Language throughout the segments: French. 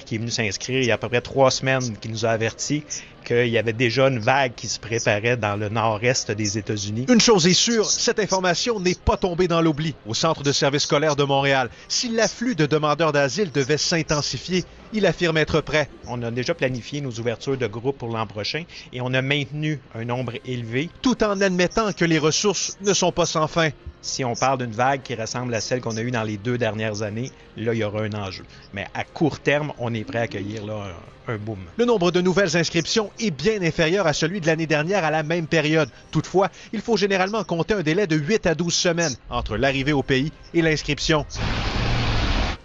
qui est venu s'inscrire il y a à peu près 3 semaines, qui nous a averti qu'il y avait déjà une vague qui se préparait dans le nord-est des États-Unis. Une chose est sûre, cette information n'est pas tombée dans l'oubli. Au Centre de services scolaires de Montréal, si l'afflux de demandeurs d'asile devait s'intensifier, il affirme être prêt. On a déjà planifié nos ouvertures de groupe pour l'an prochain et on a maintenu un nombre élevé. Tout en admettant que les ressources ne sont pas sans fin. Si on parle d'une vague qui ressemble à celle qu'on a eue dans les 2 dernières années, là, il y aura un enjeu. Mais à court terme, on est prêt à accueillir là, un boom. Le nombre de nouvelles inscriptions est bien inférieur à celui de l'année dernière à la même période. Toutefois, il faut généralement compter un délai de 8 à 12 semaines entre l'arrivée au pays et l'inscription.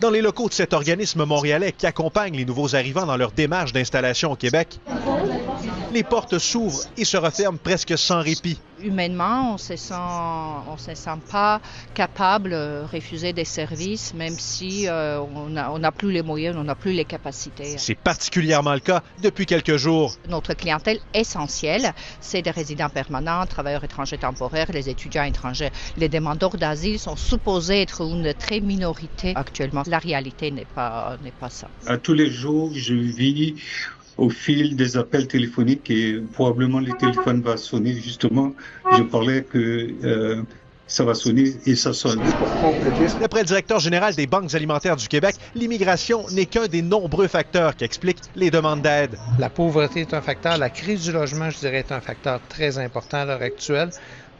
Dans les locaux de cet organisme montréalais qui accompagne les nouveaux arrivants dans leur démarche d'installation au Québec, les portes s'ouvrent et se referment presque sans répit. Humainement, on se sent pas capable de refuser des services, même si on n'a plus les moyens, on n'a plus les capacités. C'est particulièrement le cas depuis quelques jours. Notre clientèle essentielle, c'est des résidents permanents, travailleurs étrangers temporaires, les étudiants étrangers. Les demandeurs d'asile sont supposés être une très minorité actuellement. La réalité n'est pas ça. À tous les jours, je vis au fil des appels téléphoniques et probablement le téléphone va sonner. Justement, je parlais que ça va sonner et ça sonne. D'après le directeur général des banques alimentaires du Québec, l'immigration n'est qu'un des nombreux facteurs qui expliquent les demandes d'aide. La pauvreté est un facteur, la crise du logement, je dirais, est un facteur très important à l'heure actuelle.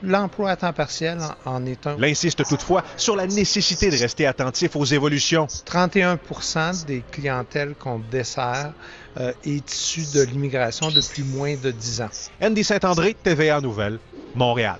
L'emploi à temps partiel en est un. Il insiste toutefois sur la nécessité de rester attentif aux évolutions. 31% des clientèles qu'on dessert est issue de l'immigration depuis moins de 10 ans. Andy Saint-André, TVA Nouvelles, Montréal.